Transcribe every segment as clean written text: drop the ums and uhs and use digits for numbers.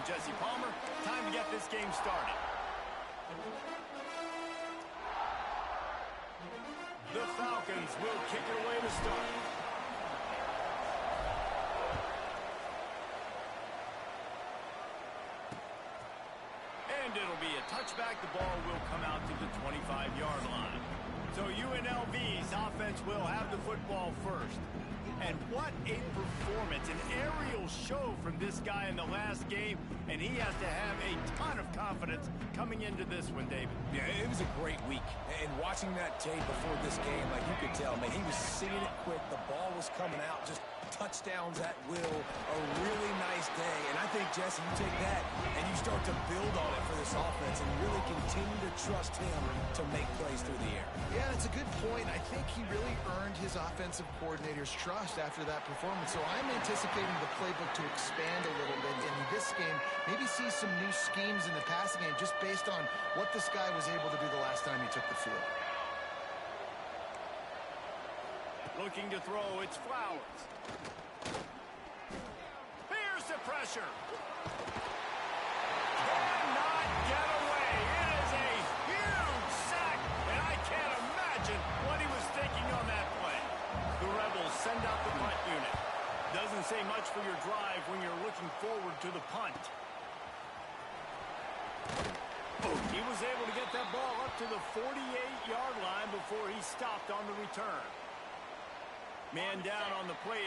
Jesse Palmer. Time to get this game started. The Falcons will kick it away to start. And it'll be a touchback. The ball will come out to the 25-yard line. So UNLV's offense will have the football first. And what a performance, an aerial show from this guy in the last game, and he has to have a ton of confidence coming into this one, David. Yeah, it was a great week, and watching that tape before this game, like you could tell, man, he was seeing it quick, the ball was coming out, just touchdowns at will, a really nice day, and I think, Jesse, you take that and you start to build on it for this offense and really continue to trust him to make plays through the air. Yeah, it's a good point. I think he really earned his offensive coordinator's trust after that performance, so I'm anticipating the playbook to expand a little bit in this game, maybe see some new schemes in the passing game just based on what this guy was able to do the last time he took the field. Looking to throw, it's Flowers. Here's the pressure. Cannot get away. It is a huge sack, and I can't imagine what he was thinking on that play. The Rebels send out the punt unit. Doesn't say much for your drive when you're looking forward to the punt. He was able to get that ball up to the 48-yard line before he stopped on the return. Man down on the play.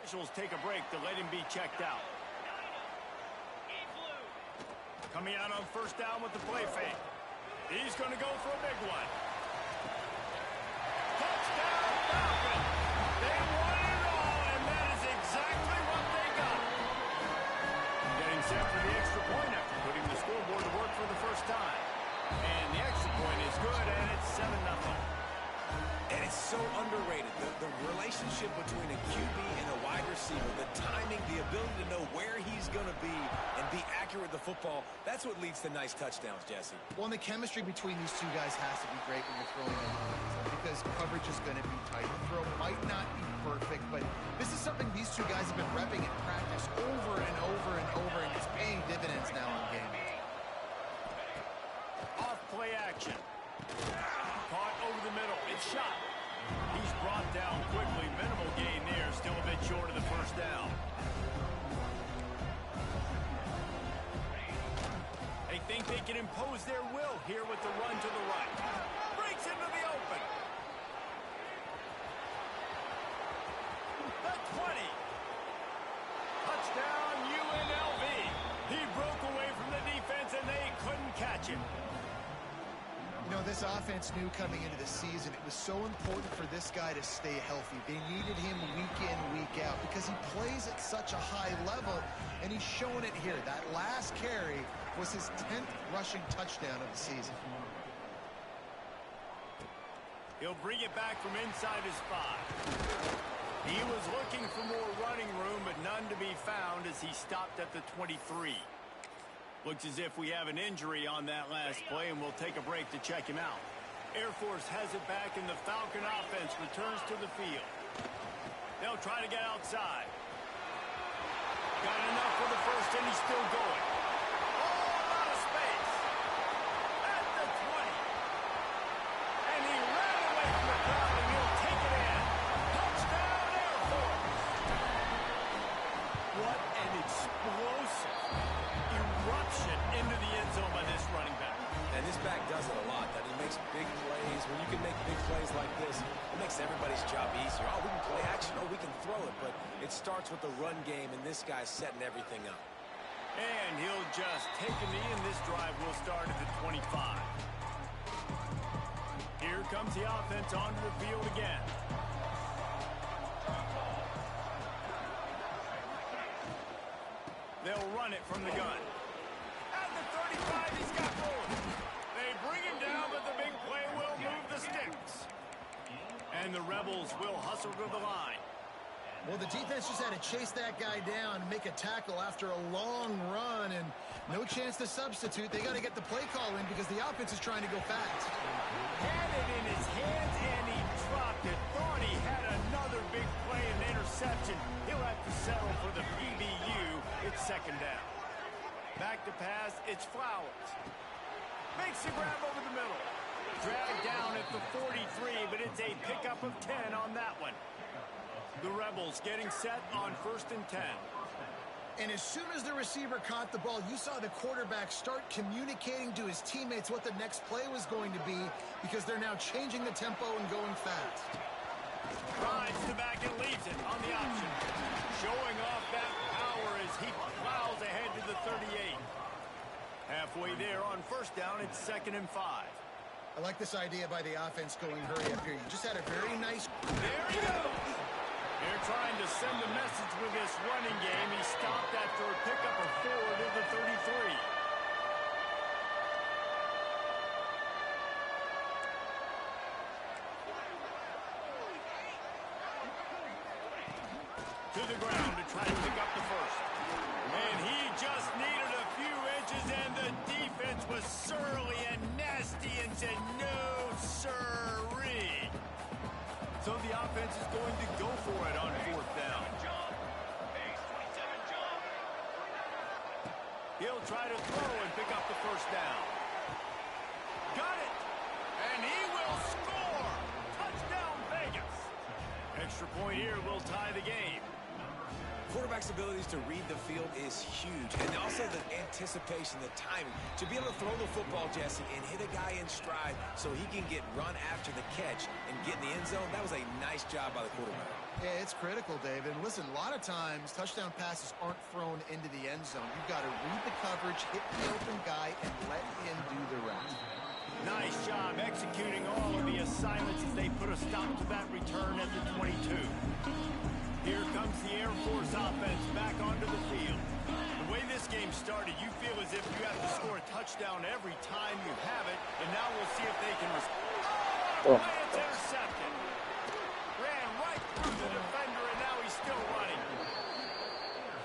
Officials take a break to let him be checked out. Coming out on first down with the play fake. He's going to go for a big one. Touchdown, Falcon! They won it all, and that is exactly what they got. Getting set for the extra point after putting the scoreboard to work for the first time. And the extra point is good, and it's 7-0. And it's so underrated, the relationship between a QB and a wide receiver, the timing, the ability to know where he's going to be and be accurate with the football, that's what leads to nice touchdowns, Jesse. Well, and the chemistry between these two guys has to be great when you're throwing them because coverage is going to be tight. The throw might not be perfect, but this is something these two guys have been repping in practice over and over and over, and it's paying dividends now in game. Off play action. Caught over the middle. It's shot. He's brought down quickly. Minimal gain there. Still a bit short of the first down. They think they can impose their will here with the run to the right. Breaks into the open. The 20. Touchdown UNLV. He broke away from the defense and they couldn't catch him. You know, this offense knew coming into the season it was so important for this guy to stay healthy. They needed him week in, week out because he plays at such a high level, and he's showing it here. That last carry was his 10th rushing touchdown of the season. He'll bring it back from inside his 5. He was looking for more running room, but none to be found as he stopped at the 23. Looks as if we have an injury on that last play, and we'll take a break to check him out. Air Force has it back, and the Falcon offense returns to the field. They'll try to get outside. Got enough for the first, and he's still going. All out of space. At the 20. And he ran away from the crowd, and he'll take it in. Touchdown, Air Force. What an explosive eruption into the end zone by this running back. And this back does it a lot. That he makes big plays. When you can make big plays like this, it makes everybody's job easier. Oh, we can play action. Oh, we can throw it. But it starts with the run game, and this guy's setting everything up. And he'll just take a knee, and this drive will start at the 25. Here comes the offense onto the field again. They'll run it from the gun. At the 35, he's got room. They bring him down, but the big play will move the sticks. And the Rebels will hustle to the line. Well, the defense just had to chase that guy down and make a tackle after a long run, and no chance to substitute. They got to get the play call in because the offense is trying to go fast. Had it in his hands, and he dropped it. Thought he had another big play and interception. He'll have to settle for the PBU. It's second down. Back to pass. It's Flowers. Makes the grab over the middle. Dragged down at the 43, but it's a pickup of 10 on that one. The Rebels getting set on 1st and 10. And as soon as the receiver caught the ball, you saw the quarterback start communicating to his teammates what the next play was going to be because they're now changing the tempo and going fast. Drives to back and leaves it on the option. Showing off that power as he plows ahead to the 38. Halfway there on 1st down, it's 2nd and 5. I like this idea by the offense going hurry up here. You just had a very nice... There he goes! They're trying to send a message with this running game. He stopped after a pickup of 4 to the 33. To the ground to try to pick up the first. And he just needed a few inches, and the defense was surly and nasty and said, no, sirree. So the offense is going to go for it on 4th down. He'll try to throw and pick up the 1st down. Got it! And he will score! Touchdown, Vegas! Extra point here will tie the game. Quarterback's abilities to read the field is huge, and also the anticipation, the timing. To be able to throw the football, Jesse, and hit a guy in stride so he can get run after the catch and get in the end zone, that was a nice job by the quarterback. Yeah, it's critical, David. And listen, a lot of times touchdown passes aren't thrown into the end zone. You've got to read the coverage, hit the open guy, and let him do the rest. Nice job executing all of the assignments as they put a stop to that return at the 22. Here comes the Air Force offense back onto the field. The way this game started, you feel as if you have to score a touchdown every time you have it, and now we'll see if they can... Oh, it's intercepted. Ran right through the defender, and now he's still running.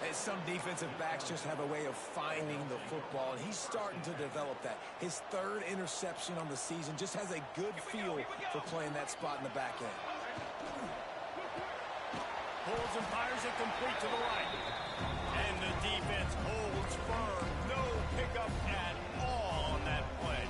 And some defensive backs just have a way of finding the football, and he's starting to develop that. His 3rd interception on the season just has a good feel for playing that spot in the back end. Pulls and fires it complete to the right. And the defense holds firm. No pickup at all on that play.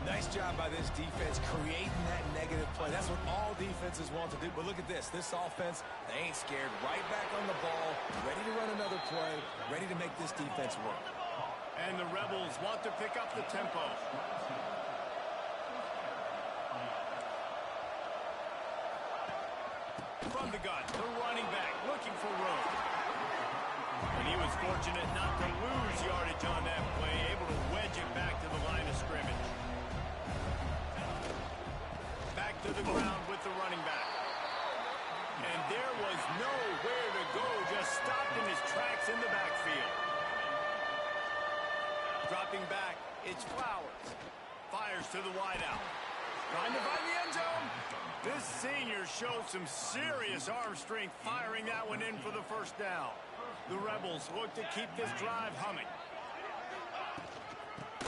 Nice job by this defense creating that negative play. That's what all defenses want to do. But look at this. This offense, they ain't scared. Right back on the ball, ready to run another play, ready to make this defense work. And the Rebels want to pick up the tempo. From the gun, the running back looking for room. And he was fortunate not to lose yardage on that play, able to wedge it back to the line of scrimmage. Back to the ground with the running back. And there was nowhere to go, just stopped in his tracks in the backfield. Dropping back, it's Flowers. Fires to the wideout. Trying to find the end zone. This senior showed some serious arm strength, firing that one in for the 1st down. The Rebels look to keep this drive humming.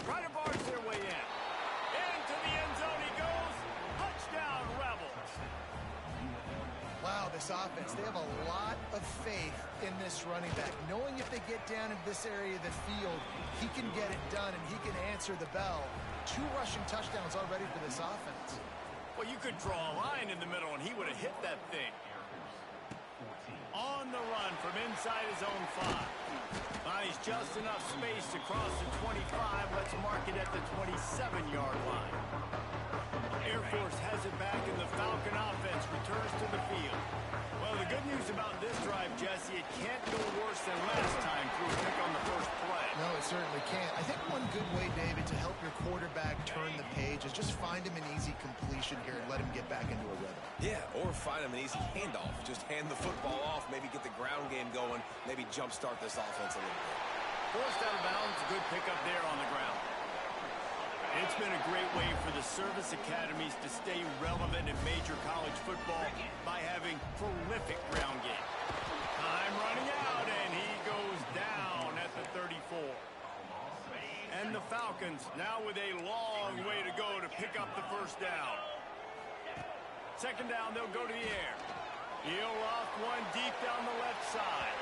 Try to barge their way in. Into the end zone he goes. Touchdown, Rebels. Wow, this offense, they have a lot of faith in this running back. Knowing if they get down into this area of the field, he can get it done and he can answer the bell. 2 rushing touchdowns already for this offense. Well, you could draw a line in the middle, and he would have hit that thing. On the run from inside his own 5. Buys just enough space to cross the 25. Let's mark it at the 27-yard line. Air Force has it back, and the Falcon offense returns to the field. Well, the good news about this drive, Jesse, it can't go worse than last time through a pick on the first play. No, it certainly can't. I think one good way, David, to help your quarterback turn the page is just find him an easy completion here and let him get back into a rhythm. Yeah, or find him an easy handoff. Just hand the football off, maybe get the ground game going, maybe jumpstart this offense a little bit. Forced out of bounds, good pickup there on the ground. It's been been a great way for the service academies to stay relevant in major college football by having prolific ground game. Time running out, and he goes down at the 34. And the Falcons now with a long way to go to pick up the first down. Second down, they'll go to the air. He'll off one deep down the left side.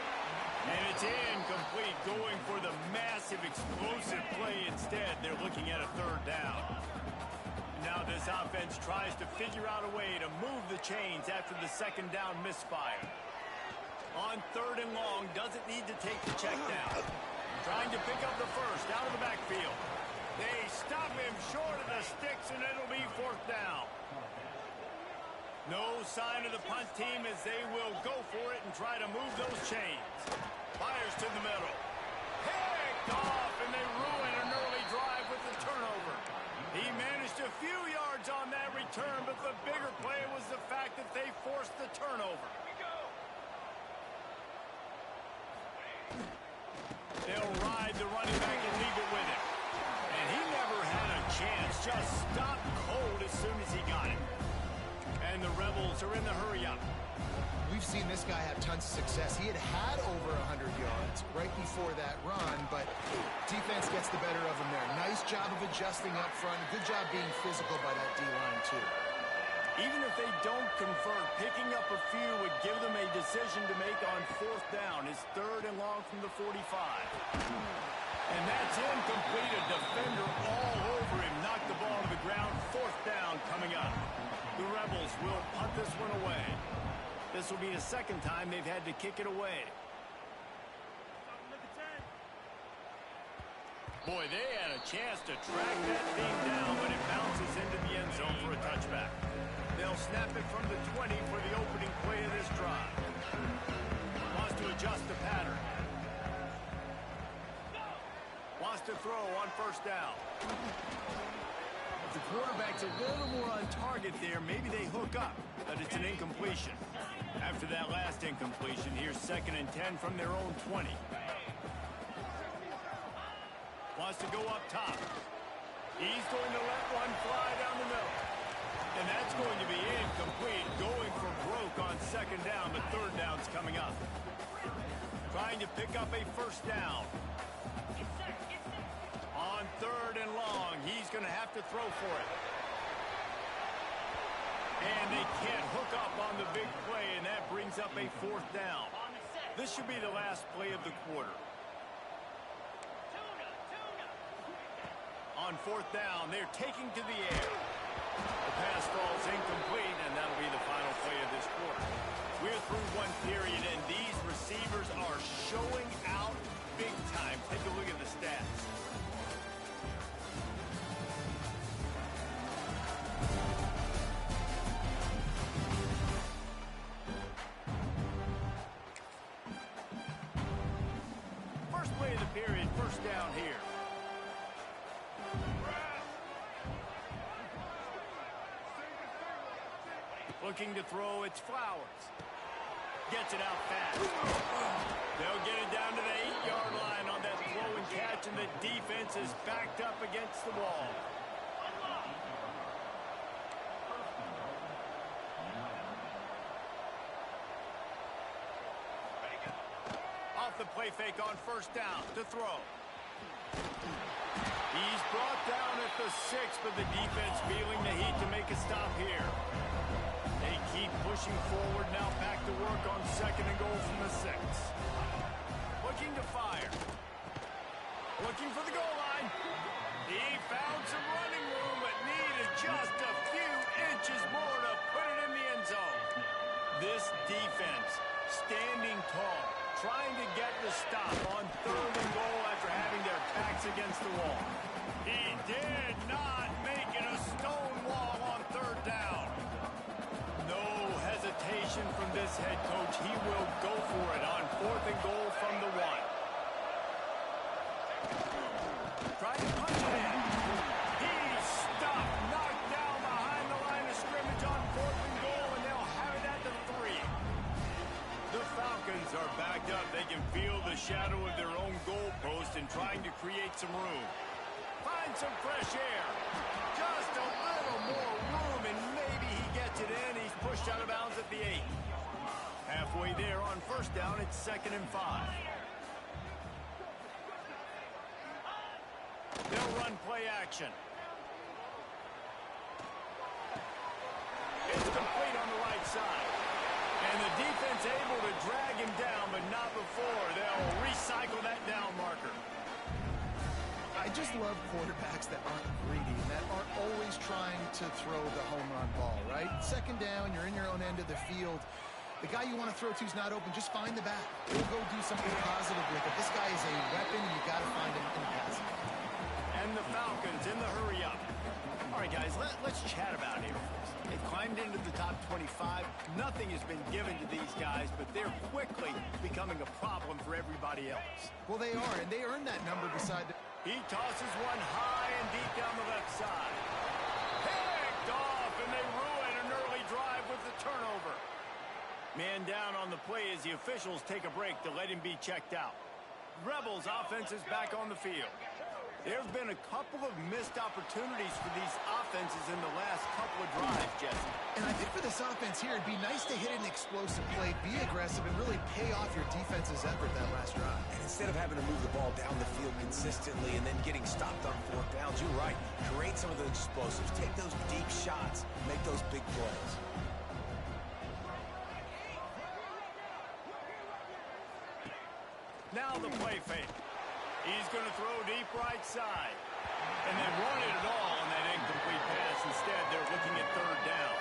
And it's incomplete, going for the massive explosive play instead. They're looking at a third down. Now this offense tries to figure out a way to move the chains after the second down misfire. On third and long, doesn't need to take the check down. Trying to pick up the first out of the backfield. They stop him short of the sticks, and it'll be fourth down. No sign of the punt team as they will go for it and try to move those chains. Fires to the middle. Picked off, and they ruin an early drive with the turnover. He managed a few yards on that return, but the bigger play was the fact that they forced the turnover. They'll ride the running back and leave it with him. And he never had a chance. Just stopped cold as soon as he got it. And the Rebels are in the hurry-up. We've seen this guy have tons of success. He had over 100 yards right before that run, but defense gets the better of him there. Nice job of adjusting up front. Good job being physical by that D-line, too. Even if they don't convert, picking up a few would give them a decision to make on fourth down. It's third and long from the 45. And that's incomplete. A defender all over him. Knocked the ball to the ground. Fourth down coming up. The Rebels will punt this one away. This will be the second time they've had to kick it away. Boy, they had a chance to track that thing down, but it bounces into the end zone for a touchback. They'll snap it from the 20 for the opening play of this drive. Wants to adjust the pattern. Wants to throw on first down. The quarterback's a little more on target there. Maybe they hook up, but it's an incompletion. After that last incompletion, here's 2nd and 10 from their own 20. Wants to go up top. He's going to let one fly down the middle. And that's going to be incomplete. Going for broke on second down, but third down's coming up. Trying to pick up a first down. On third and long, he's going to have to throw for it. And they can't hook up on the big play, and that brings up a fourth down. This should be the last play of the quarter. On fourth down, they're taking to the air. The pass falls incomplete, and that'll be the final play of this quarter. We're through one period, and these receivers are showing out big time. Take a look at the stats. First play of the period, first down here. Looking to throw, it's Flowers. Gets it out fast. They'll get it down to the 8-yard line on that throw and catch, and the defense is backed up against the wall. Off the play fake on first down to throw. He's brought down at the 6, but the defense feeling the heat to make a stop here. They keep pushing forward, now back to work on second and goal from the 6. Looking to fire. Looking for the goal line. He found some running room, but needed just a few inches more to put it in the end zone. This defense standing tall, trying to get the stop on third and goal after having their backs against the wall. He did not make it a stone wall on third down. No hesitation from this head coach. He will go for it on fourth and goal from the 1. Try to punch it in. He's stopped, knocked down behind the line of scrimmage on fourth and goal, and they'll have it at the 3. The Falcons are backed up. They can feel the shadow of their own goal post and trying to create some room. Finds some fresh air. Just a little more room, and maybe he gets it in. He's pushed out of bounds at the 8. Halfway there on first down, it's 2nd and 5. They'll run play action. It's complete on the right side. And the defense able to drag him down, but not before. They'll recycle that down marker. I just love quarterbacks that aren't greedy and that aren't always trying to throw the home run ball, right? 2nd down, you're in your own end of the field. The guy you want to throw to is not open. Just find the back. He'll go do something positive with it. This guy is a weapon. You got to find him in the passing. And the Falcons in the hurry up. All right, guys, let's chat about Air Force. They've climbed into the top 25. Nothing has been given to these guys, but they're quickly becoming a problem for everybody else. Well, they are, and they earned that number beside the... He tosses one high and deep down the left side. Picked off, and they ruin an early drive with the turnover. Man down on the play as the officials take a break to let him be checked out. Rebels offense is back on the field. There have been a couple of missed opportunities for these offenses in the last couple of drives, Jesse. And I think for this offense here, it'd be nice to hit an explosive play, be aggressive, and really pay off your defense's effort that last drive. And instead of having to move the ball down the field consistently and then getting stopped on 4th downs, you're right. Create some of the explosives. Take those deep shots. Make those big plays. Now the play fake. He's going to throw deep right side. And they wanted it all on that incomplete pass. Instead, they're looking at 3rd down.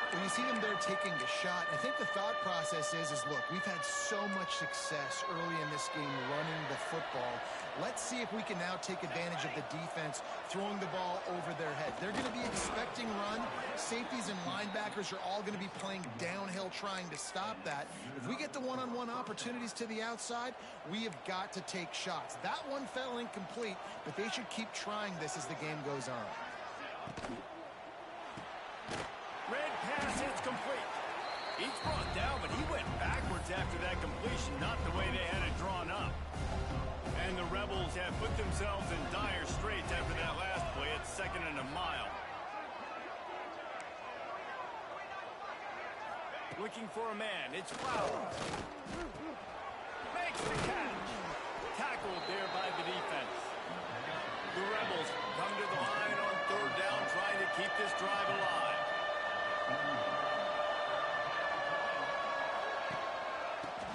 When you see them there taking the shot, I think the thought process is look, we've had so much success early in this game running the football. Let's see if we can now take advantage of the defense throwing the ball over their head. They're going to be expecting run. Safeties and linebackers are all going to be playing downhill trying to stop that. If we get the one-on-one opportunities to the outside, we have got to take shots. That one fell incomplete, but they should keep trying this as the game goes on. Red pass, it's complete. He's brought down, but he went backwards after that completion, not the way they had it drawn up. And the Rebels have put themselves in dire straits after that last play. It's 2nd and a mile. Looking for a man. It's Flowers. Makes the catch. Tackled there by the defense. The Rebels come to the line on 3rd down, trying to keep this drive alive.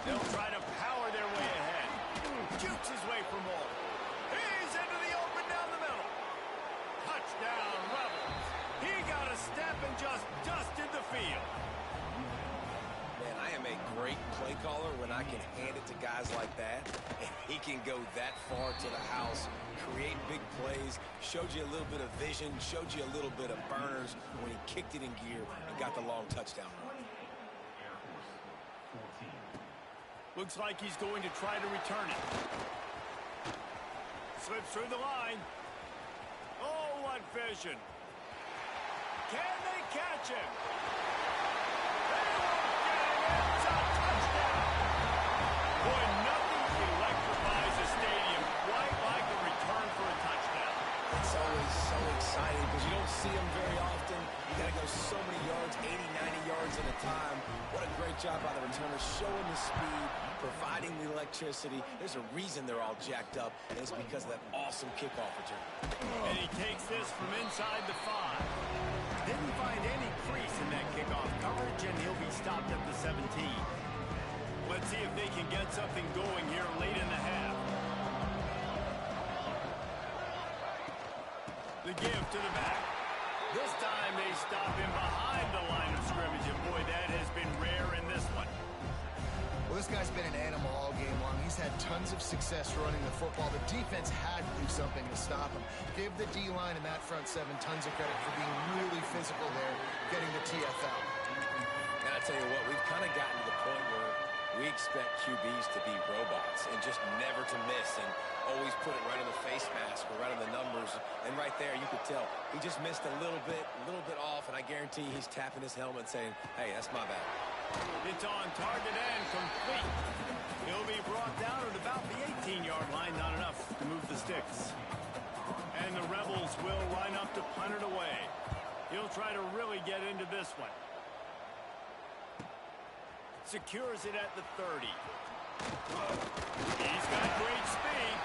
They'll try to power their way ahead. Jukes his way for more. He's into the open down the middle. Touchdown, Rebels. He got a step and just dusted the field. Man, I am a great play caller when I can hand it to guys like that. And he can go that far to the house, create big plays, showed you a little bit of vision, showed you a little bit of burners when he kicked it in gear and got the long touchdown run. Looks like he's going to try to return it. Slips through the line. Oh, what vision. Can they catch him? They won't get him. It's a touchdown. Boy, nothing electrifies a stadium quite like a return for a touchdown. It's always so exciting because you don't see them very often. You got to go so many yards, 80, 90 yards at a time. What a great job by the returner, showing the speed, providing the electricity. There's a reason they're all jacked up, and it's because of that awesome kickoff return. And he takes this from inside the 5. Didn't find any crease in that kickoff coverage, and he'll be stopped at the 17. Let's see if they can get something going here late in the half. The give to the back. This time they stop him behind the line of scrimmage, and boy, that has been rare in this one. Well, this guy's been an animal all game long. He's had tons of success running the football. The defense had to do something to stop him. Give the D-line and that front 7 tons of credit for being really physical there, getting the TFL. And I tell you what, we've kind of gotten to the point where we expect QBs to be robots and just never to miss and always put it right on the face mask or right on the numbers. And right there, you could tell he just missed a little bit off, and I guarantee he's tapping his helmet saying, hey, that's my bad. It's on target and complete. He'll be brought down at about the 18-yard line, not enough to move the sticks. And the Rebels He'll try to really get into this one. Secures it at the 30. He's got great speed.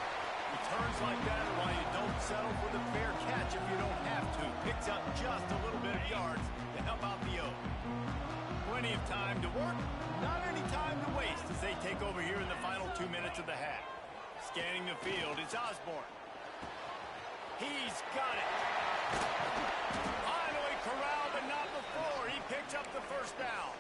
Returns like that are why you don't settle for the fair catch if you don't have to. Picks up just a little bit of yards to help out the O. Plenty of time to work, not any time to waste as they take over here in the final 2 minutes of the half. Scanning the field, it's Osborne. He's got it. Finally corralled, but not before. He picks up the first down.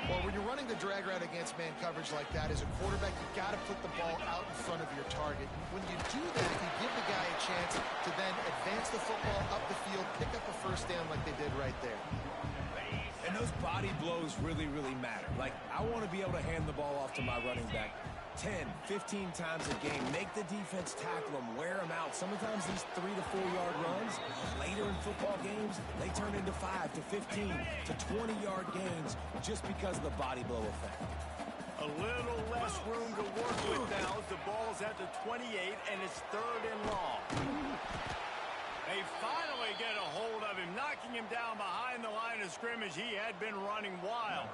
Well, when you're running the drag route against man coverage like that, as a quarterback, you got to put the ball out in front of your target. When you do that, you give the guy a chance to then advance the football up the field, pick up a first down like they did right there. And those body blows really, really matter. Like, I want to be able to hand the ball off to my running back 10, 15 times a game. Make the defense tackle them, wear them out. Sometimes these 3 to 4 yard runs, later in football games, they turn into 5 to 15 to 20 yard gains just because of the body blow effect. A little less room to work with now as the ball's at the 28 and it's 3rd and long. They finally get a hold of him, knocking him down behind the line of scrimmage. He had been running wild.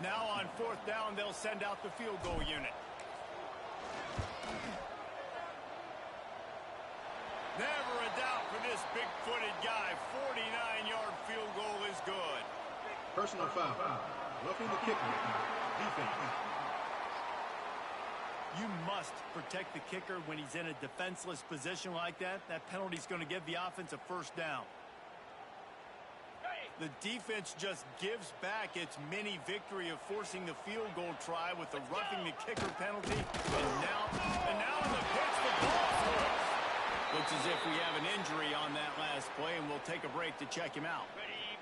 Now on 4th down, they'll send out the field goal unit. Never a doubt for this big-footed guy. 49-yard field goal is good. Personal foul. Roughing the kicker. Defense. You must protect the kicker when he's in a defenseless position like that. That penalty's going to give the offense a first down. The defense just gives back its mini victory of forcing the field goal try with the roughing the kicker penalty. And now in the pitch, the ball throws. Looks as if we have an injury on that last play, and we'll take a break to check him out.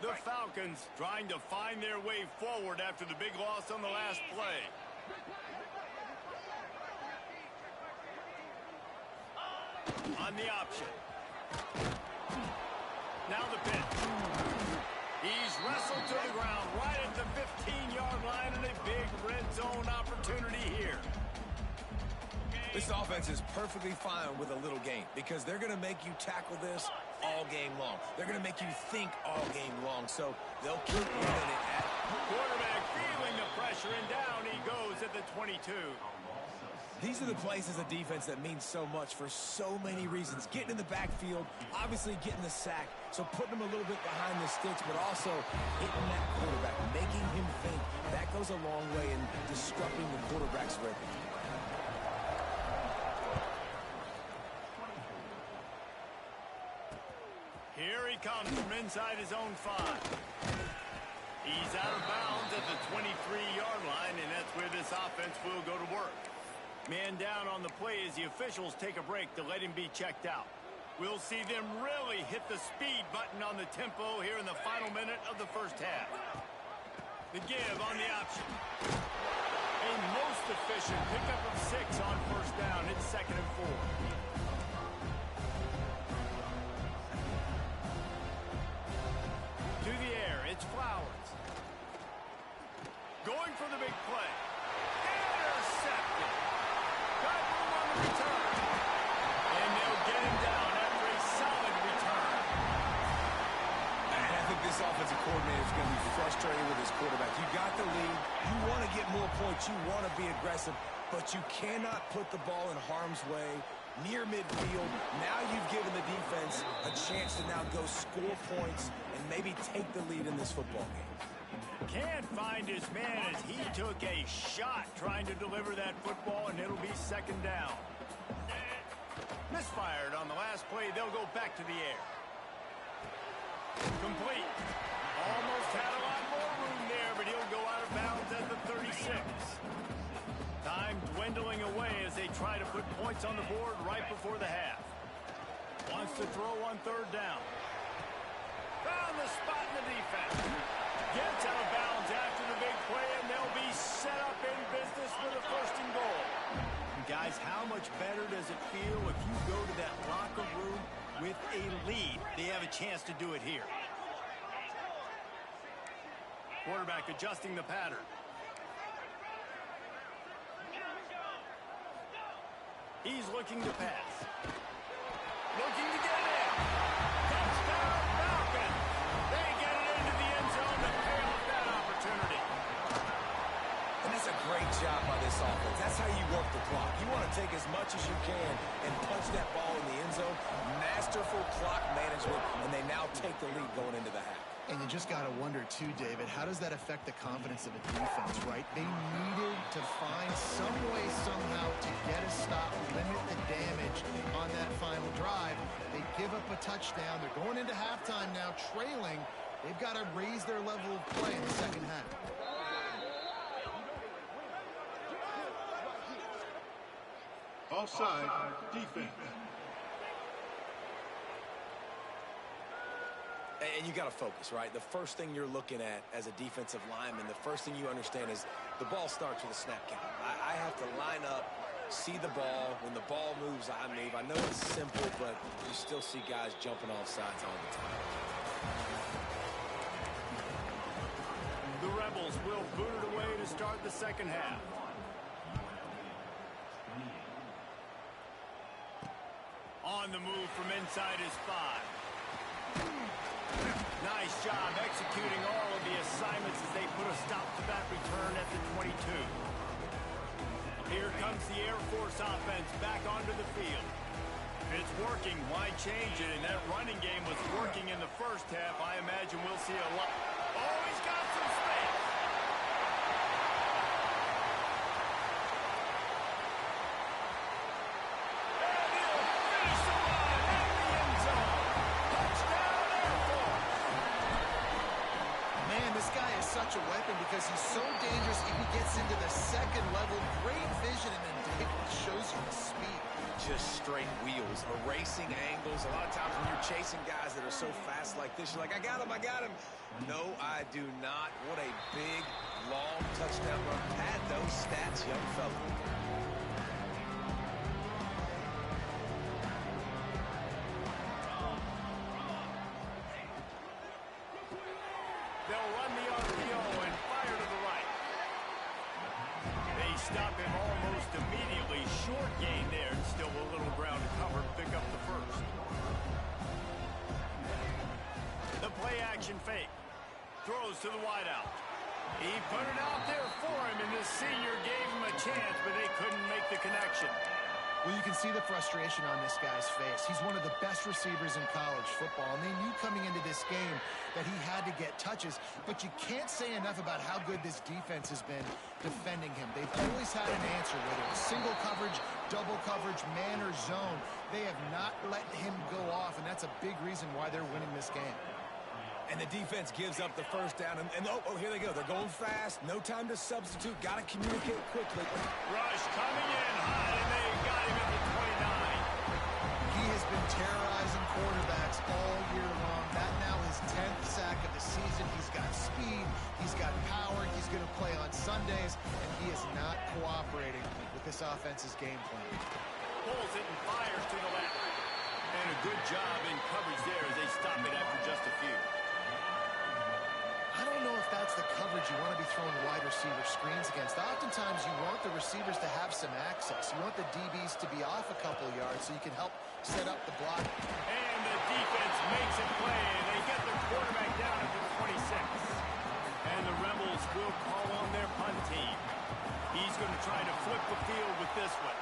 The Falcons trying to find their way forward after the big loss on the last play. On the option. Now the pitch. He's wrestled to the ground right at the 15-yard line and a big red zone opportunity here. This offense is perfectly fine with a little gain because they're going to make you tackle this all game long. They're going to make you think all game long, so they'll keep running it at. Quarterback feeling the pressure, and down he goes at the 22. These are the plays as a defense that mean so much for so many reasons. Getting in the backfield, obviously getting the sack, so putting him a little bit behind the sticks, but also hitting that quarterback, making him think. That goes a long way in disrupting the quarterback's rhythm. Here he comes from inside his own 5. He's out of bounds at the 23-yard line, and that's where this offense will go to work. Man down on the play as the officials take a break to let him be checked out. We'll see them really hit the speed button on the tempo here in the final minute of the first half. The give on the option. A most efficient pickup of 6 on first down. It's 2nd and 4. To the air, it's Flowers. Going for the big play. Intercepted. Got room on the return. And they'll get him down after a solid return. And I think this offensive coordinator is going to be frustrated with his quarterback. You got the lead. You want to get more points. You want to be aggressive. But you cannot put the ball in harm's way near midfield. Now you've given the defense a chance to now go score points and maybe take the lead in this football game. Can't find his man as he took a shot trying to deliver that football, and it'll be 2nd down. Misfired on the last play. They'll go back to the air. Complete. Almost had a lot more room there, but he'll go out of bounds at the 36. Time dwindling away as they try to put points on the board right before the half. Wants to throw on 3rd down. Found the spot in the defense. Gets out of bounds after the big play, and they'll be set up in business with a 1st and goal. And guys, how much better does it feel if you go to that locker room with a lead? They have a chance to do it here. Quarterback adjusting the pattern. He's looking to pass. Looking to get in. Touchdown, beautiful clock management, and they now take the lead going into the half. And you just got to wonder, too, David, how does that affect the confidence of a defense, right? They needed to find some way, somehow, to get a stop, limit the damage on that final drive. They give up a touchdown. They're going into halftime now, trailing. They've got to raise their level of play in the second half. Offside, defense. And you got to focus, right? The first thing you're looking at as a defensive lineman, the first thing you understand is the ball starts with a snap count. I have to line up, see the ball. When the ball moves, I move. I know it's simple, but you still see guys jumping off sides all the time. The Rebels will boot it away to start the second half. On the move from inside his 5. Nice job executing all of the assignments as they put a stop to that return at the 22. Here comes the Air Force offense back onto the field. It's working. Why change it? And that running game was working in the first half. I imagine we'll see a lot. Oh, he's got some space. And he'll finish the run at the end zone. Touchdown, Air Force. Man, this guy is such a weapon because he's so dangerous if he gets into the second level. Great vision, and then David shows you the speed. Just straight wheels, erasing angles. A lot of times when you're chasing guys that are so fast like this, you're like, I got him, I got him. No, I do not. What a big, long touchdown run. Pad those stats, young fella. They'll run the RPO and fire to the right. They stop him almost immediately. Short gain there. Still a little ground to cover. Pick up the first. The play action fake. Throws to the wideout. He put it out there for him, and the senior gave him a chance, but they couldn't make the connection. Well, you can see the frustration on this guy's face. He's one of the best receivers in college football, and they knew coming into this game that he had to get touches, but you can't say enough about how good this defense has been defending him. They've always had an answer, whether it's single coverage, double coverage, man or zone. They have not let him go off, and that's a big reason why they're winning this game. And the defense gives up the first down. And oh, here they go. They're going fast. No time to substitute. Got to communicate quickly. Rush coming in high, and they got him at the 29. He has been terrorizing quarterbacks all year long. That now his 10th sack of the season. He's got speed. He's got power. He's going to play on Sundays, and he is not cooperating with this offense's game plan. Pulls it and fires to the left. And a good job in coverage there as they stop it after just a few. I don't know if that's the coverage you want to be throwing wide receiver screens against. Oftentimes, you want the receivers to have some access. You want the DBs to be off a couple yards so you can help set up the block. And the defense makes it play. They get the quarterback down at the 26. And the Rebels will call on their punt team. He's going to try to flip the field with this one.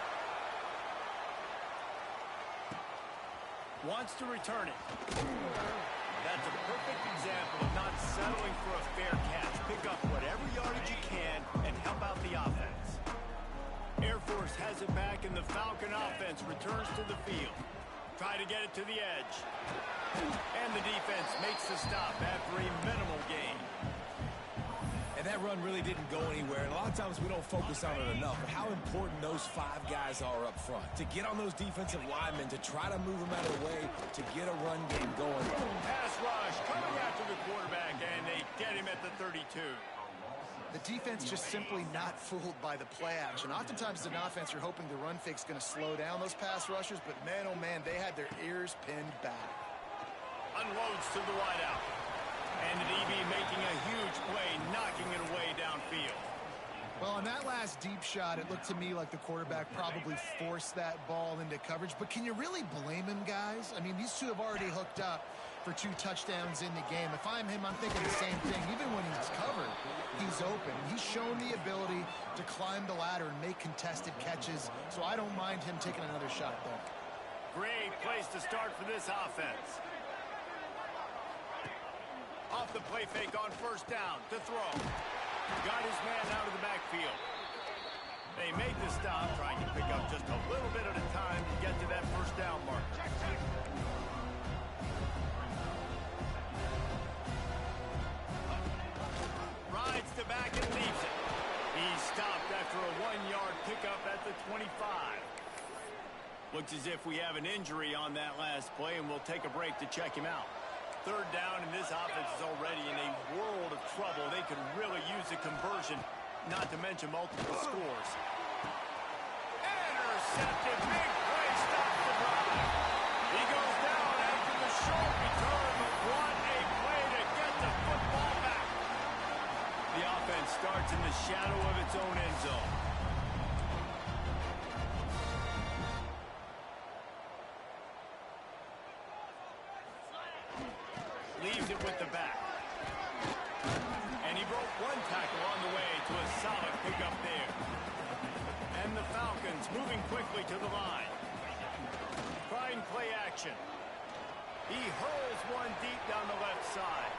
Wants to return it. That's a perfect example of not settling for a fair catch. Pick up whatever yardage you can and help out the offense. Air Force has it back, and the Falcon offense returns to the field. Try to get it to the edge. And the defense makes the stop after a minimal gain. And that run really didn't go anywhere. And a lot of times we don't focus on it enough. But how important those 5 guys are up front. To get on those defensive linemen, to try to move them out of the way, to get a run game going. Pass rush coming after the quarterback, and they get him at the 32. The defense just simply not fooled by the play action. Oftentimes, as an offense, you're hoping the run fake's going to slow down those pass rushers, but man, oh man, they had their ears pinned back. Unloads to the wideout. And the DB making a huge play, knocking it away downfield. Well, on that last deep shot, it looked to me like the quarterback probably forced that ball into coverage. But can you really blame him, guys? I mean, these two have already hooked up for 2 touchdowns in the game. If I'm him, I'm thinking the same thing. Even when he's covered, he's open. He's shown the ability to climb the ladder and make contested catches. So I don't mind him taking another shot there. Great place to start for this offense. Off the play fake on first down to throw. Got his man out of the backfield. They make the stop, trying to pick up just a little bit at a time to get to that first down mark. Rides to back and leaves it. He's stopped after a 1-yard pickup at the 25. Looks as if we have an injury on that last play, and we'll take a break to check him out. Third down, and this offense is already in a world of trouble. They could really use a conversion, not to mention multiple scores. Intercepted. Big play stops the drive. He goes down after the short return, but what a play to get the football back. The offense starts in the shadow of its own end zone. Leaves it with the back. And he broke one tackle on the way to a solid pickup there. And the Falcons moving quickly to the line. Trying play action. He hurls one deep down the left side.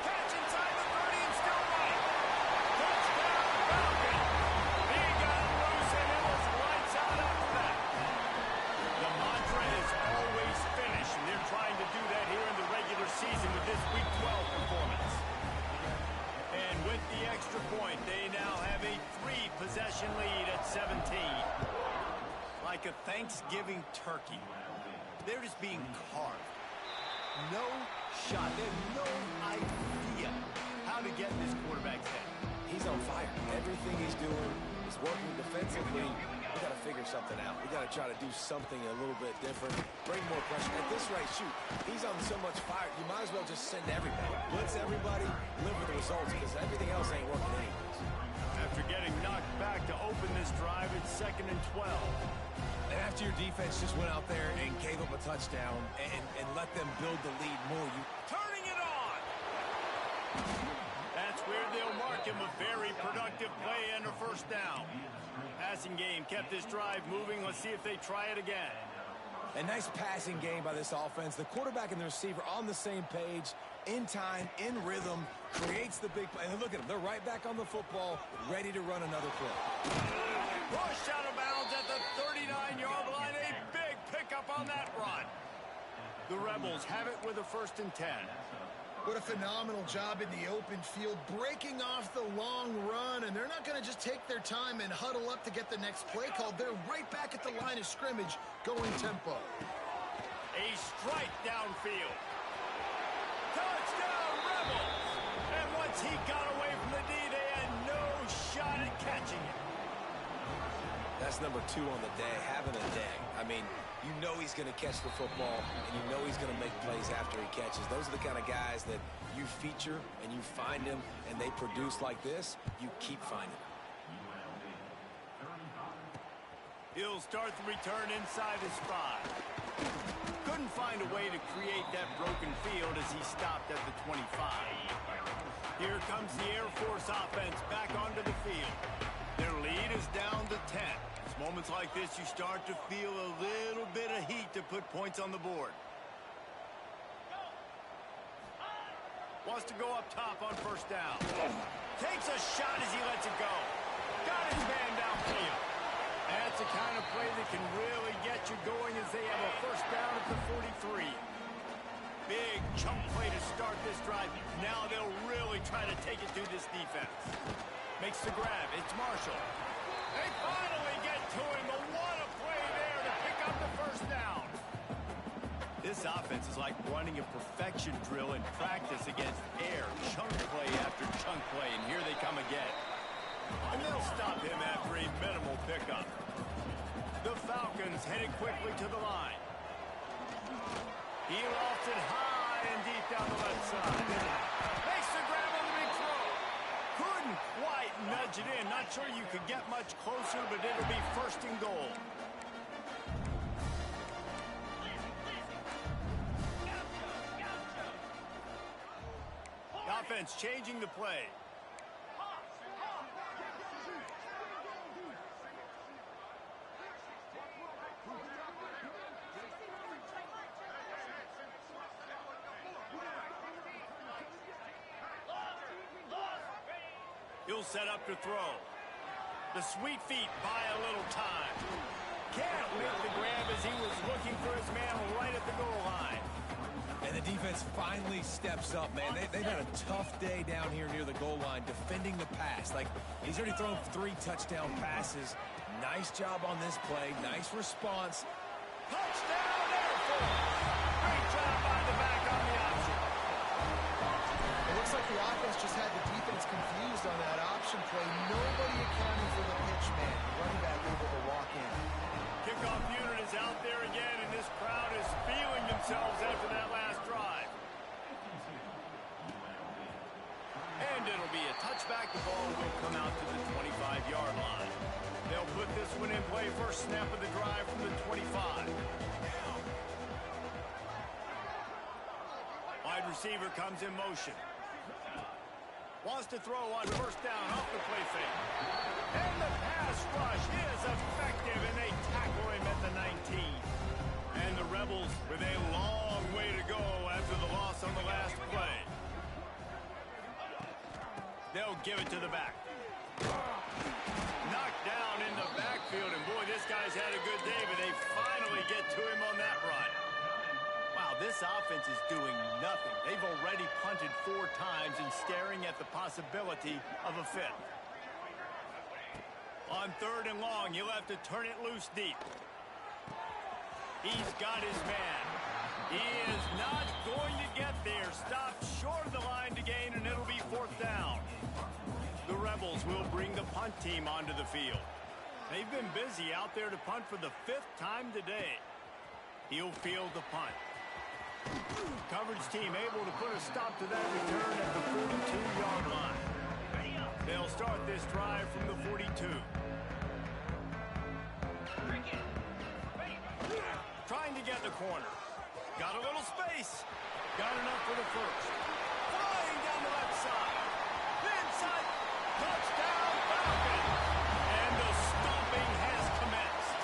Catch inside the 30 and still running. Touchdown Falcons. He got him loose and it was lights out after that. The mantra is always finish, and they're trying to do that here in the regular season with this Week 12 performance. And with the extra point, they now have a 3-possession lead at 17. Like a Thanksgiving turkey, they're just being carved. No shot. They have no idea how to get in this quarterback's head. He's on fire. Everything he's doing is working defensively. We got to figure something out. We got to try to do something a little bit different. Bring more pressure. At this rate, shoot, he's on so much fire. You might as well just send everybody. Blitz everybody, live with the results, because everything else ain't working anyways. After getting knocked back to open this drive, it's 2nd and 12. And after your defense just went out there and gave up a touchdown and let them build the lead more, you Turning it on! That's where they'll mark him a very productive play and a first down. Passing game kept this drive moving. Let's see if they try it again. A nice passing game by this offense. The quarterback and the receiver on the same page, in time, in rhythm, creates the big play. And look at them. They're right back on the football, ready to run another play. Push out of bounds at the 39-yard line. A big pickup on that run. The Rebels have it with a 1st and 10. What a phenomenal job in the open field, breaking off the long run, and they're not going to just take their time and huddle up to get the next play called. They're right back at the line of scrimmage, going tempo. A strike downfield. Touchdown, Rebels! And once he got away from the D, they had no shot at catching it. That's number 2 on the day, having a day. I mean, you know he's going to catch the football, and you know he's going to make plays after he catches. Those are the kind of guys that you feature and you find them, and they produce like this. You keep finding them. He'll start the return inside his 5. Couldn't find a way to create that broken field as he stopped at the 25. Here comes the Air Force offense back onto the field. Their lead is down to 10. It's moments like this you start to feel a little bit of heat to put points on the board. Wants to go up top on first down. Takes a shot as he lets it go. Got his man downfield. That's the kind of play that can really get you going as they have a first down at the 43. Big chunk play to start this drive. Now they'll really try to take it through this defense. Makes the grab. It's Marshall. They finally get to him, but what a play there to pick up the first down. This offense is like running a perfection drill in practice against air. Chunk play after chunk play, and here they come again. And they'll stop him after a minimal pickup. The Falcons headed quickly to the line. He lofts it high and deep down the left side. Makes the grab on the big throw. Couldn't quite nudge it in. Not sure you could get much closer, but it'll be 1st and goal. The offense changing the play. He'll set up to throw. The sweet feet buy a little time. Can't make the grab as he was looking for his man right at the goal line. And the defense finally steps up, man. They've had a tough day down here near the goal line defending the pass. Like, he's already thrown 3 touchdown passes. Nice job on this play. Nice response. Touchdown, Air Force! Great job by the back on the option. It looks like the offense just had the defense confused on that option play. Nobody accounting for the pitch man. Running back able to walk in. Kickoff unit is out there again, and this crowd is feeling themselves after that last drive. And it'll be a touchback. The ball will come out to the 25-yard line. They'll put this one in play. First snap of the drive from the 25. Wide receiver comes in motion. Wants to throw on first down off the play fake. And the pass rush is effective, and they tackle him at the 19. And the Rebels with a long way to go after the loss on the last play. They'll give it to the back. Knocked down in the backfield, and boy, this guy's had a good day, but they finally get to him on that run. Wow, this offense is doing nothing. They've already punted 4 times and staring at the possibility of a 5th. On 3rd and long, he'll have to turn it loose deep. He's got his man. He is not going to get there. Stopped short of the line to gain, and it'll be 4th down. The Rebels will bring the punt team onto the field. They've been busy out there to punt for the 5th time today. He'll field the punt. Coverage team able to put a stop to that return at the 42-yard line. They'll start this drive from the 42. Trying to get the corner. Got a little space. Got enough for the first. Flying down the left side. Inside. Touchdown, Falcon. And the stomping has commenced.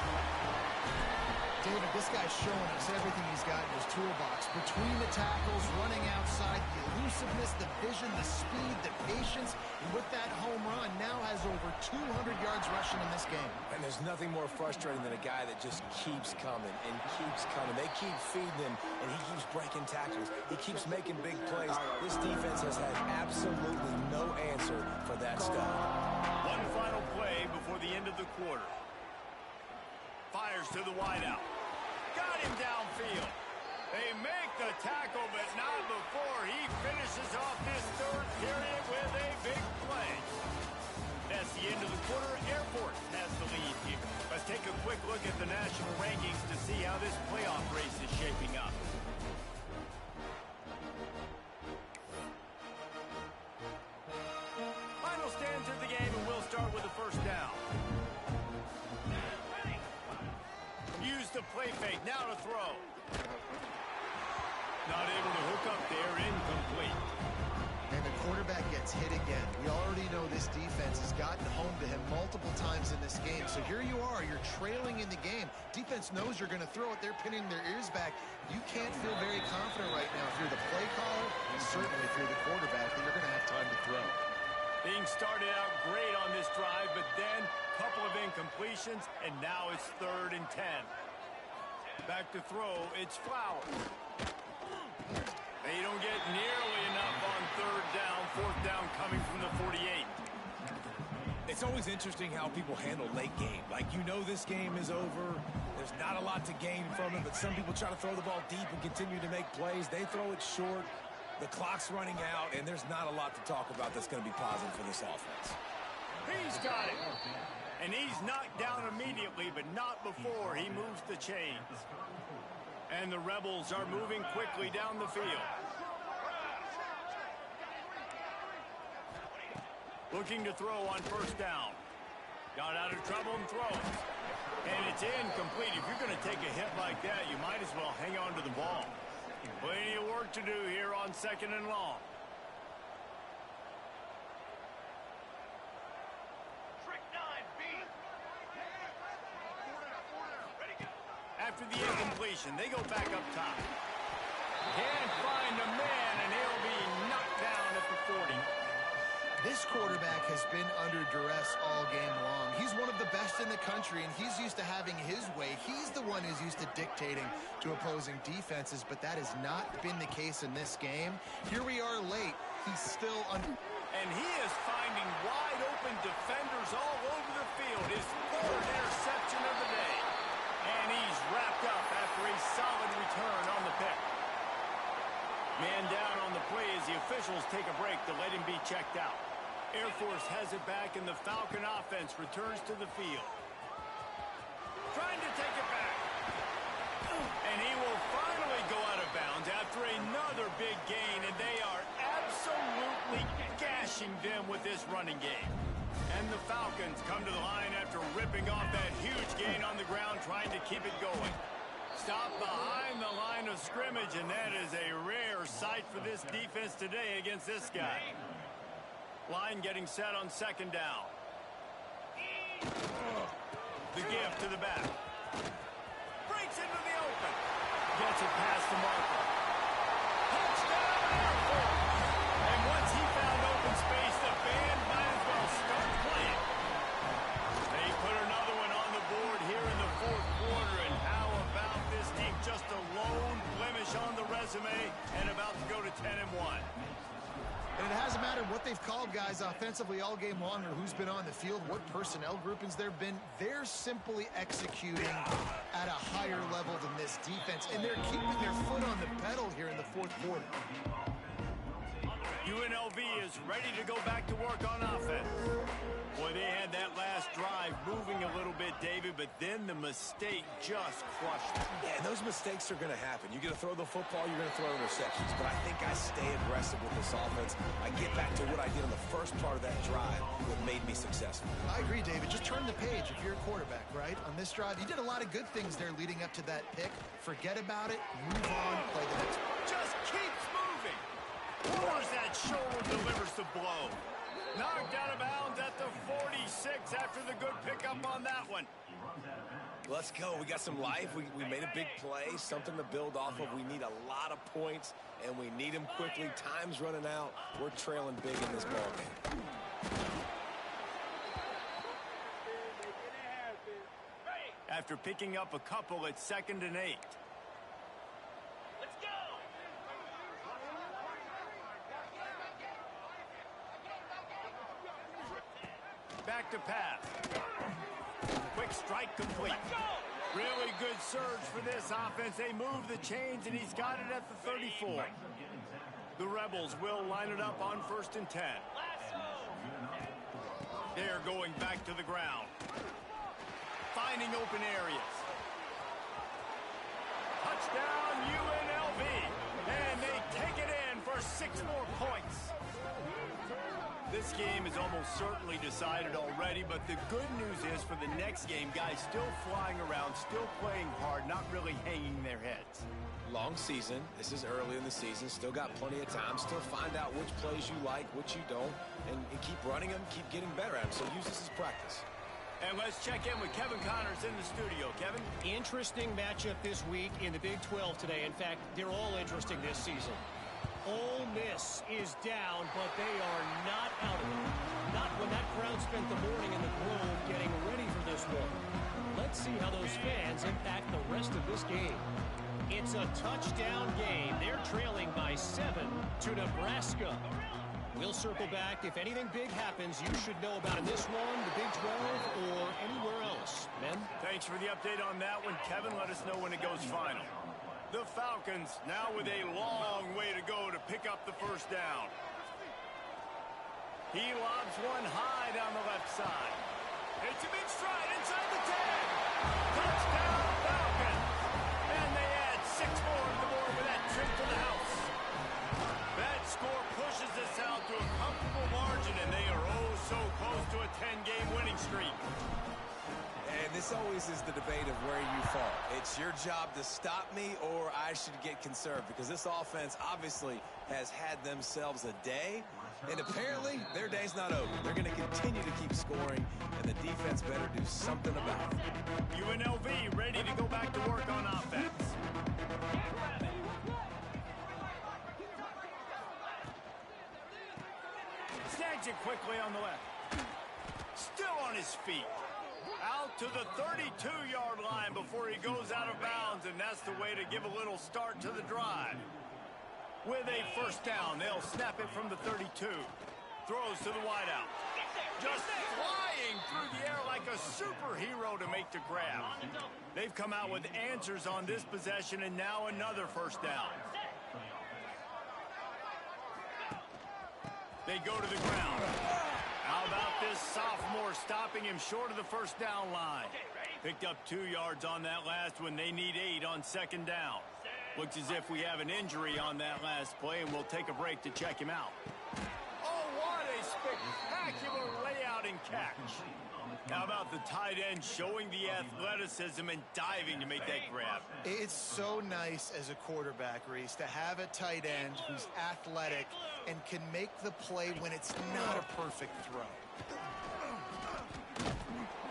David, this guy's showing us everything he's got in his toolbox. Between the tackles, running outside, the elusiveness, the vision, the speed, the patience. And with that home run, now has over 200 yards rushing in this game. And there's nothing more frustrating than a guy that just keeps coming and keeps coming. They keep feeding him, and he keeps breaking tackles. He keeps making big plays. This defense has had absolutely no answer for that stuff. One final play before the end of the quarter. Fires to the wideout. Got him downfield. They make the tackle, but not before he finishes off this 3rd period with a big play. That's the end of the quarter. Air Force has the lead here. Let's take a quick look at the national rankings to see how this playoff race is shaping up. Final stands of the game, and we'll start with the first down. Use the play fake, now to throw. Not able to hook up there, incomplete. And the quarterback gets hit again. We already know this defense has gotten home to him multiple times in this game. So here you are, you're trailing in the game. Defense knows you're going to throw it. They're pinning their ears back. You can't feel very confident right now if you're the play caller, and certainly if you're the quarterback, that you're going to have time to throw. Being started out great on this drive, but then a couple of incompletions, and now it's 3rd and 10. Back to throw, it's Flowers. They don't get nearly enough on 3rd down, 4th down coming from the 48. It's always interesting how people handle late game. Like, you know this game is over. There's not a lot to gain from it, but some people try to throw the ball deep and continue to make plays. They throw it short. The clock's running out, and there's not a lot to talk about that's going to be positive for this offense. He's got it. And he's knocked down immediately, but not before he moves the chains. And the Rebels are moving quickly down the field. Looking to throw on first down. Got out of trouble and throws. And it's incomplete. If you're going to take a hit like that, you might as well hang on to the ball. Plenty of work to do here on 2nd and long. After the incompletion, they go back up top. Can't find a man, and he'll be knocked down at the 40. This quarterback has been under duress all game long. He's one of the best in the country, and he's used to having his way. He's the one who's used to dictating to opposing defenses, but that has not been the case in this game. Here we are late. He's still under... And he is finding wide-open defenders all over the field. His third interception of the day. And he's wrapped up after a solid return on the pick. Man down on the play as the officials take a break to let him be checked out. Air Force has it back, and the Falcon offense returns to the field. Trying to take it back. And he will finally go out of bounds after another big gain, and they are absolutely gashing them with this running game. And the Falcons come to the line after ripping off that huge gain on the ground, trying to keep it going. Stop behind the line of scrimmage, and that is a rare sight for this defense today against this guy. Line getting set on second down. The give to the back. Breaks into the open. Gets it past the marker. Touchdown, Air Force. And once he found open space, the band might as well start playing. They put another one on the board here in the fourth quarter, and how about this team? Just a lone blemish on the resume and about to go to 10-1. And it hasn't mattered what they've called guys offensively all game long or who's been on the field, what personnel groupings there have been. They're simply executing at a higher level than this defense, and they're keeping their foot on the pedal here in the fourth quarter. UNLV is ready to go back to work on offense. Boy, they had that last drive moving a little bit, David, but then the mistake just crushed them. Yeah, and those mistakes are going to happen. You're going to throw the football, you're going to throw interceptions. But I think I stay aggressive with this offense. I get back to what I did on the first part of that drive that made me successful. I agree, David. Just turn the page if you're a quarterback, right? On this drive, you did a lot of good things there leading up to that pick. Forget about it, move on, play the next one. Just keeps moving. Pours that shoulder, delivers the blow. Knocked out of bounds at the 46 after the good pickup on that one. Let's go. We got some life. We made a big play, something to build off of. We need a lot of points, and we need them quickly. Time's running out. We're trailing big in this ballgame. After picking up a couple, it's 2nd and 8. Back to pass. Quick strike complete. Really good surge for this offense. They move the chains, and he's got it at the 34. The Rebels will line it up on 1st and 10. They're going back to the ground. Finding open areas. Touchdown, UNLV. And they take it in for 6 more points. This game is almost certainly decided already, but the good news is for the next game, guys still flying around, still playing hard, not really hanging their heads. Long season. This is early in the season. Still got plenty of time. Still find out which plays you like, which you don't, and keep running them, keep getting better at them. So use this as practice. And let's check in with Kevin Connors in the studio. Kevin? Interesting matchup this week in the Big 12 today. In fact, they're all interesting this season. Ole Miss is down, but they are not out of it. Not when that crowd spent the morning in the Grove getting ready for this one. Let's see how those fans impact the rest of this game. It's a touchdown game. They're trailing by 7 to Nebraska. We'll circle back. If anything big happens, you should know about in this one, the Big 12, or anywhere else. Men? Thanks for the update on that one, Kevin. Let us know when it goes final. The Falcons now with a long way to go to pick up the first down. He lobs one high down the left side. It's a big stride inside the 10. Touchdown, Falcons. And they add 6 more to the board with that trip to the house. That score pushes us out to a comfortable margin, and they are oh so close to a 10-game winning streak. And this always is the debate of where you fall. It's your job to stop me, or I should get conserved, because this offense obviously has had themselves a day, and apparently their day's not over. They're going to continue to keep scoring, and the defense better do something about it. UNLV ready to go back to work on offense. Snag Takes it quickly on the left. Still on his feet. Out to the 32-yard line before he goes out of bounds, and that's the way to give a little start to the drive. With a first down, they'll snap it from the 32. Throws to the wideout. Just flying through the air like a superhero to make the grab. They've come out with answers on this possession, and now another first down. They go to the ground. How about this sophomore stopping him short of the first down line? Picked up 2 yards on that last one. They need 8 on second down. Looks as if we have an injury on that last play, and we'll take a break to check him out. Oh, what a spectacular layout and catch. How about the tight end showing the athleticism and diving to make that grab? It's so nice as a quarterback, Reese, to have a tight end who's athletic and can make the play when it's not a perfect throw.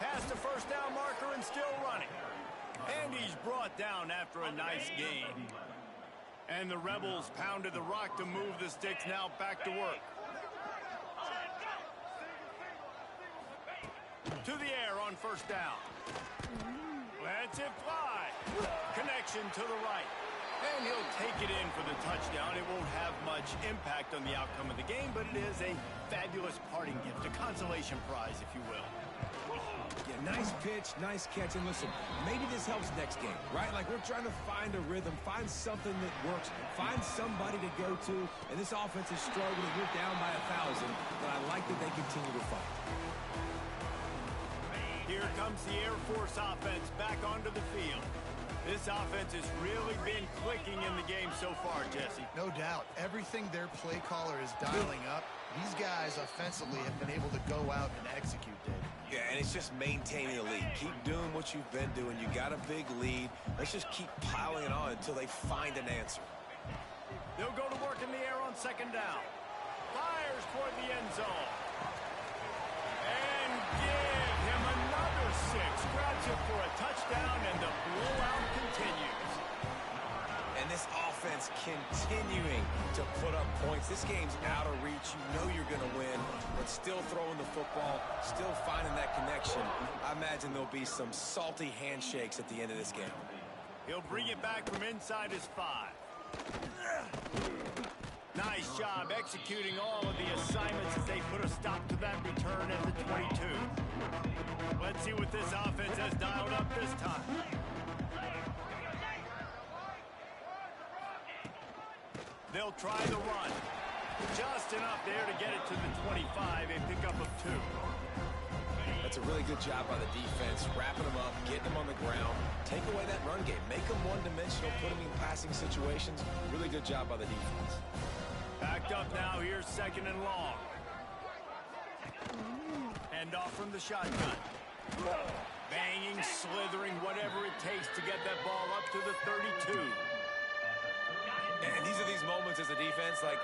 Past the first down marker and still running. And he's brought down after a nice gain. And the Rebels pounded the rock to move the sticks, now back to work. To the air on first down. Lets it fly. Connection to the right. And he'll take it in for the touchdown. It won't have much impact on the outcome of the game, but it is a fabulous parting gift, a consolation prize, if you will. Yeah, nice pitch, nice catch. And listen, maybe this helps next game, right? Like, we're trying to find a rhythm, find something that works, find somebody to go to. And this offense is struggling. We're down by 1,000, but I like that they continue to fight. Here comes the Air Force offense back onto the field. This offense has really been clicking in the game so far, Jesse. No doubt. Everything their play caller is dialing up, these guys offensively have been able to go out and execute, Dave. Yeah, and it's just maintaining the lead. Keep doing what you've been doing. You got a big lead. Let's just keep piling it on until they find an answer. They'll go to work in the air on second down. Fires toward the end zone. And give him another 6. Grabs it for a touchdown, and the blowout continues. And this offense continuing to put up points. This game's out of reach. You know you're going to win, but still throwing the football, still finding that connection. I imagine there'll be some salty handshakes at the end of this game. He'll bring it back from inside his 5. Nice job executing all of the assignments as they put a stop to that return at the 22. Let's see what this offense has dialed up this time. They'll try the run. Just enough there to get it to the 25, a pickup of 2. That's a really good job by the defense, wrapping them up, getting them on the ground, take away that run game, make them one-dimensional, put them in passing situations. Really good job by the defense. Backed up now, here's second and long. Hand off from the shotgun. Banging, slithering, whatever it takes to get that ball up to the 32. And these are these moments as a defense, like,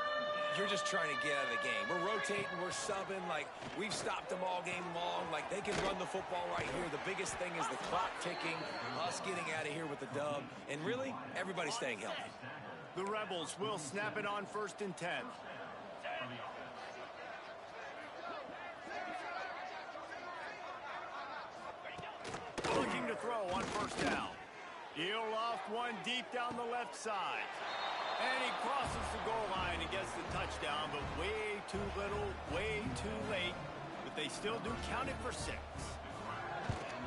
you're just trying to get out of the game. We're rotating, we're subbing, like, we've stopped them all game long. Like, they can run the football right here. The biggest thing is the clock ticking, us getting out of here with the dub, and really, everybody staying healthy. The Rebels will snap it on first and 10. Looking to throw on first down. He'll loft one deep down the left side. And he crosses the goal line and gets the touchdown, but way too little, way too late. But they still do count it for 6.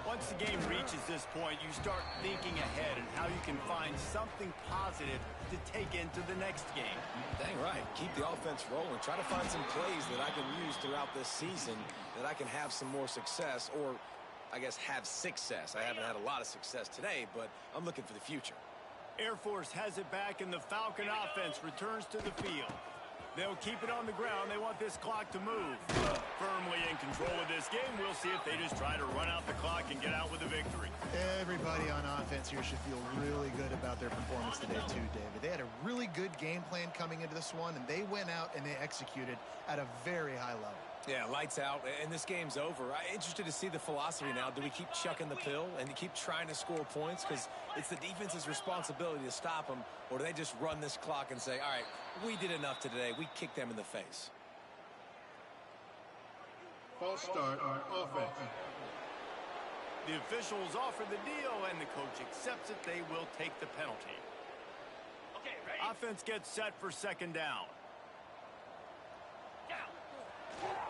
Once the game reaches this point, you start thinking ahead and how you can find something positive to take into the next game. Dang right. Keep the offense rolling. Try to find some plays that I can use throughout this season that I can have some more success, or I guess have success. I haven't had a lot of success today, but I'm looking for the future. Air Force has it back, and the Falcon offense returns to the field. They'll keep it on the ground. They want this clock to move. Firmly in control of this game. We'll see if they just try to run out the clock and get out with a victory. Everybody on offense here should feel really good about their performance today too, David. They had a really good game plan coming into this one, and they went out and they executed at a very high level. Yeah, lights out, and this game's over. I'm interested to see the philosophy now. Do we keep chucking the pill and keep trying to score points? Because it's the defense's responsibility to stop them, or do they just run this clock and say, all right, we did enough today. We kicked them in the face. False start on offense. The officials offer the deal, and the coach accepts it. They will take the penalty. Okay, ready? Offense gets set for second down.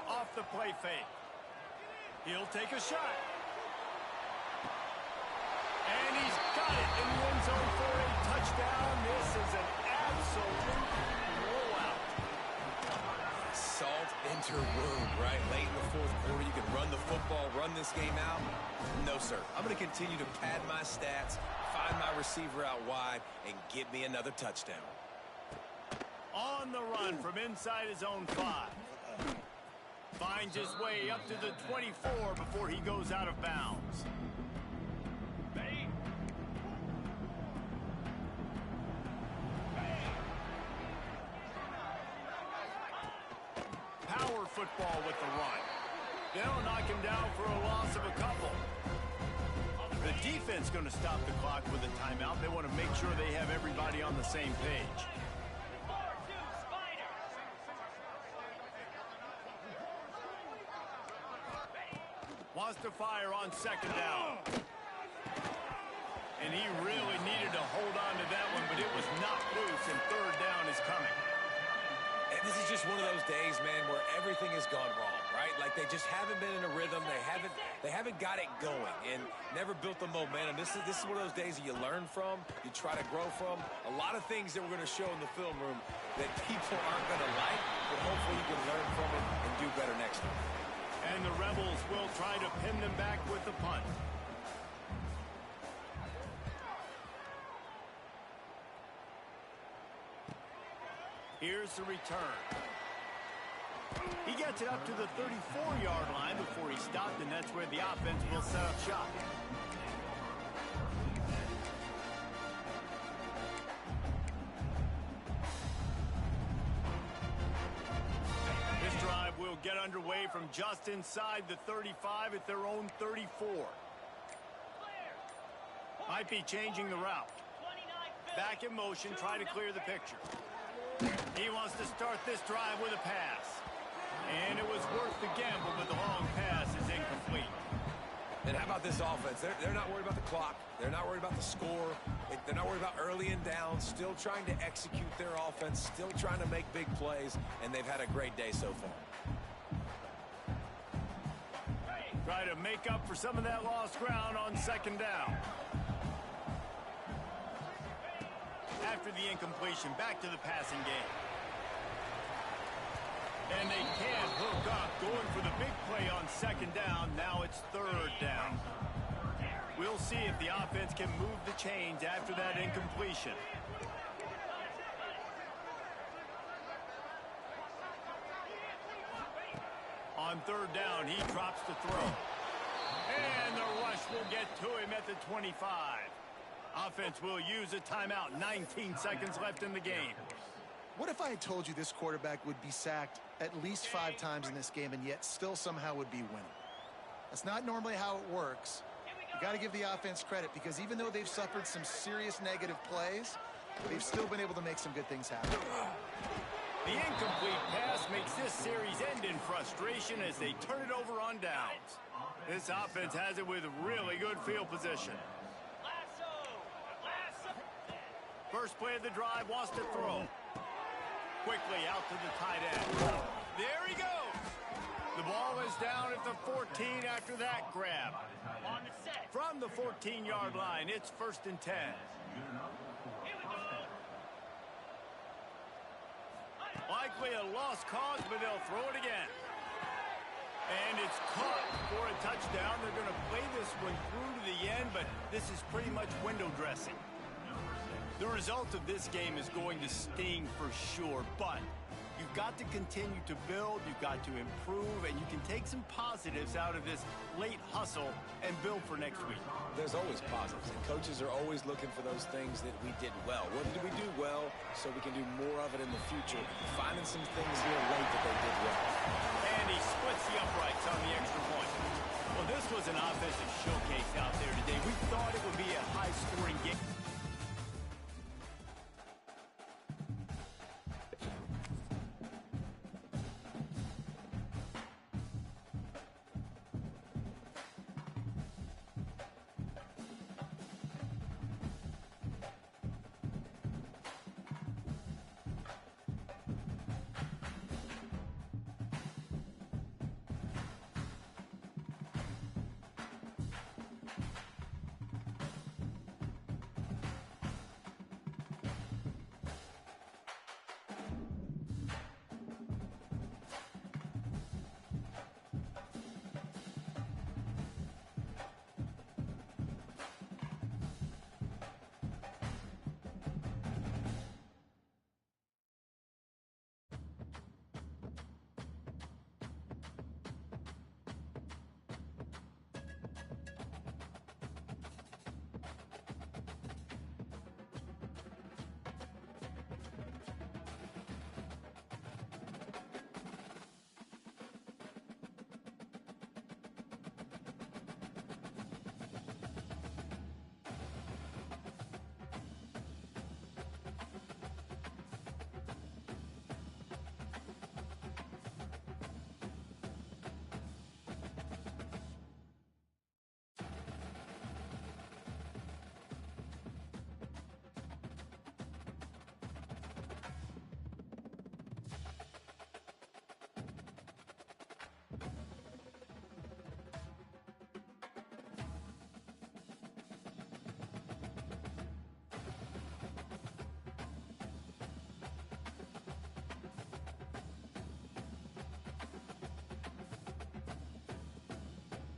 Off the play fake. He'll take a shot. And he's got it in the end zone for a touchdown. This is an absolute blowout. Salt into wound, right? Late in the fourth quarter, you can run the football, run this game out. No, sir. I'm going to continue to pad my stats, find my receiver out wide, and get me another touchdown. On the run from inside his own 5. Finds his way up to the 24 before he goes out of bounds. Power football with the run. They'll knock him down for a loss of a couple. The defense going to stop the clock with a timeout. They want to make sure they have everybody on the same page. Wants to fire on second down. And he really needed to hold on to that one, but it was knocked loose, and third down is coming. And this is just one of those days, man, where everything has gone wrong, right? Like they just haven't been in a rhythm. They haven't got it going and never built the momentum. This is one of those days that you learn from, you try to grow from. A lot of things that we're going to show in the film room that people aren't going to like, but hopefully you can learn from it and do better next time. And the Rebels will try to pin them back with the punt. Here's the return. He gets it up to the 34-yard line before he stopped, and that's where the offense will set up shop. This drive will get underway from just inside the 35 at their own 34. Might be changing the route. Back in motion, try to clear the picture. He wants to start this drive with a pass. And it was worth the gamble, but the long pass is incomplete. And how about this offense? They're not worried about the clock. They're not worried about the score. They're not worried about early and down. Still trying to execute their offense. Still trying to make big plays. And they've had a great day so far. Try to make up for some of that lost ground on second down. After the incompletion, back to the passing game. And they can't hook up, going for the big play on second down. Now it's third down. We'll see if the offense can move the chains after that incompletion. On third down, he drops the throw. And the rush will get to him at the 25. Offense will use a timeout. 19 seconds left in the game. What if I had told you this quarterback would be sacked at least 5 times in this game and yet still somehow would be winning? That's not normally how it works. You got to give the offense credit, because even though they've suffered some serious negative plays, they've still been able to make some good things happen. The incomplete pass makes this series end in frustration as they turn it over on downs. This offense has it with really good field position. First play of the drive, wants to throw. Quickly out to the tight end. There he goes. The ball is down at the 14 after that grab. On the set. From the 14-yard line, it's 1st and 10. Likely a lost cause, but they'll throw it again. And it's caught for a touchdown. They're going to play this one through to the end, but this is pretty much window dressing. The result of this game is going to sting for sure, but you've got to continue to build, you've got to improve, and you can take some positives out of this late hustle and build for next week. There's always positives, and coaches are always looking for those things that we did well. What did we do well so we can do more of it in the future? Finding some things here late that they did well. And he splits the uprights on the extra point. Well, this was an offensive showcase out there today. We thought it would be a high-scoring game.